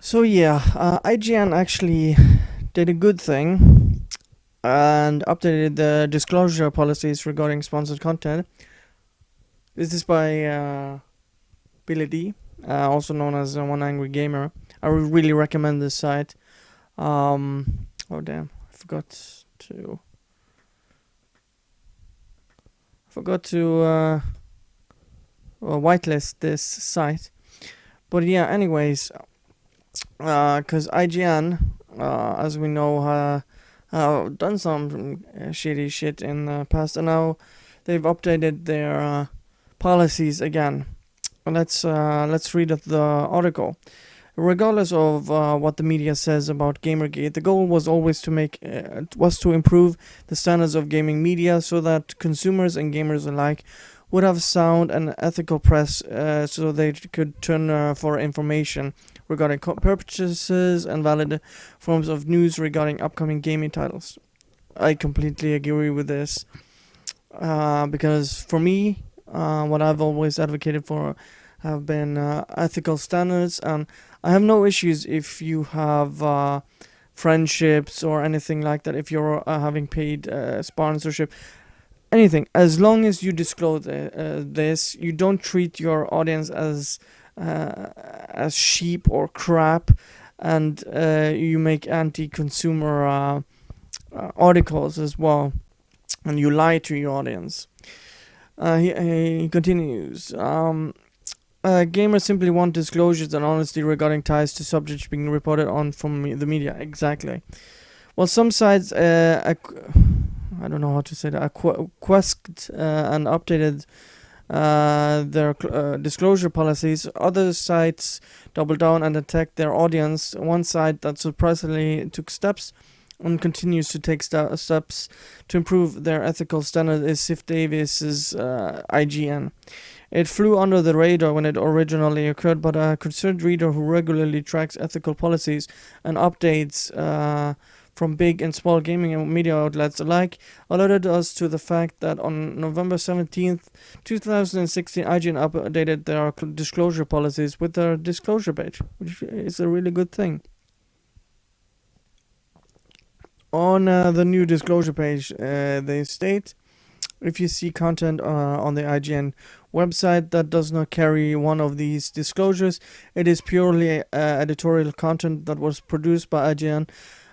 So yeah, IGN actually did a good thing and updated the disclosure policies regarding sponsored content. This is by Billy D, also known as One Angry Gamer. I would really recommend this site. Oh damn, I forgot to whitelist this site. But yeah, anyways, because IGN, as we know, done some shitty shit in the past, and now they've updated their policies again. Let's read the article. Regardless of what the media says about Gamergate, the goal was always to improve the standards of gaming media so that consumers and gamers alike would have sound and ethical press, so they could turn for information regarding purchases and valid forms of news regarding upcoming gaming titles. I completely agree with this, because for me, what I've always advocated for have been ethical standards, and I have no issues if you have friendships or anything like that. If you're having paid sponsorship, anything, as long as you disclose this, you don't treat your audience as sheep or crap, and you make anti-consumer articles as well, and you lie to your audience. He continues. Gamers simply want disclosures and honesty regarding ties to subjects being reported on from the media. Exactly. Well, some sites, I don't know how to say that, quest and updated their disclosure policies. Other sites double down and attack their audience. One site that surprisingly took steps and continues to take steps to improve their ethical standard is Sif Davis's IGN. It flew under the radar when it originally occurred, but a concerned reader who regularly tracks ethical policies and updates from big and small gaming and media outlets alike alerted us to the fact that on November 17th, 2016, IGN updated their disclosure policies with their disclosure page, which is a really good thing. On the new disclosure page, they state, if you see content on the IGN website that does not carry one of these disclosures, it is purely editorial content that was produced by IGN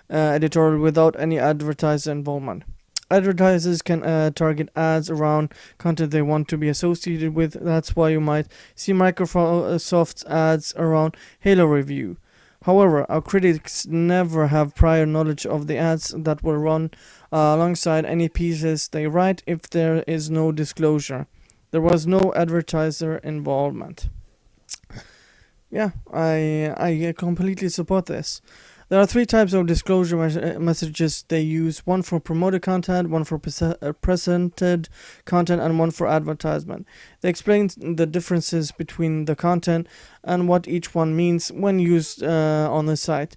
editorial without any advertiser involvement. Advertisers can target ads around content they want to be associated with. That's why you might see Microsoft's ads around Halo review. However, our critics never have prior knowledge of the ads that will run alongside any pieces they write if there is no disclosure. There was no advertiser involvement. Yeah, I completely support this. There are three types of disclosure messages they use: one for promoted content, one for presented content, and one for advertisement. They explain the differences between the content and what each one means when used on the site.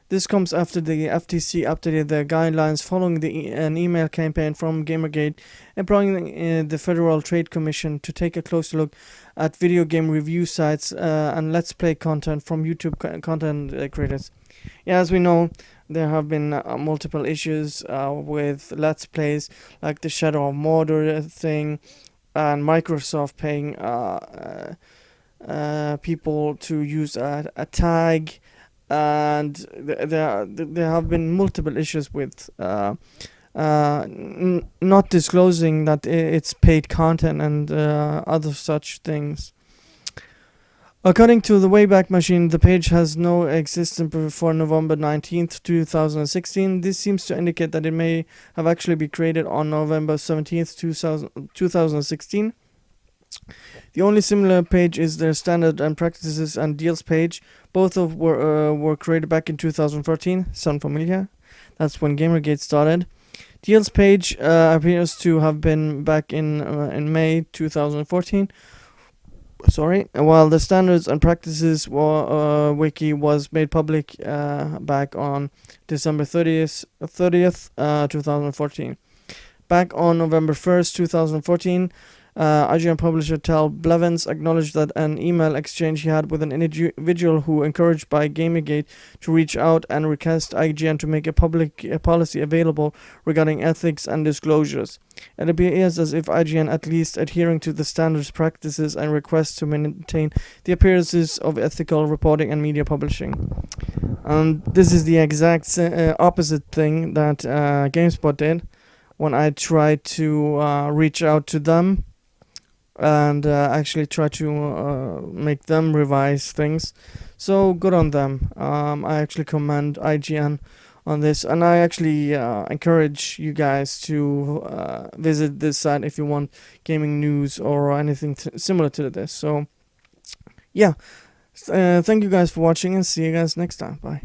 This comes after the FTC updated their guidelines following an email campaign from Gamergate employing the Federal Trade Commission to take a closer look at video game review sites and Let's Play content from YouTube content creators. Yeah, as we know, there have been multiple issues with Let's Plays, like the Shadow of Mordor thing, and Microsoft paying people to use a tag, and there have been multiple issues with not disclosing that it's paid content and other such things. According to the Wayback Machine, the page has no existence before November 19th, 2016. This seems to indicate that it may have actually been created on November 17th, 2016. The only similar page is their standard and practices and deals page. Both of were created back in 2014. Sound familiar? That's when Gamergate started. Deals page appears to have been back in May 2014. While the standards and practices wiki was made public back on December 30th, 2014. Back on November 1st, 2014, IGN publisher Tal Blevins acknowledged that an email exchange he had with an individual who encouraged by Gamergate to reach out and request IGN to make a public policy available regarding ethics and disclosures. It appears as if IGN at least adhering to the standards, practices, and requests to maintain the appearances of ethical reporting and media publishing. This is the exact opposite thing that GameSpot did when I tried to reach out to them and actually try to make them revise things. So good on them. I actually commend IGN on this, and I actually encourage you guys to visit this site if you want gaming news or anything similar to this. So yeah, thank you guys for watching, and see you guys next time. Bye.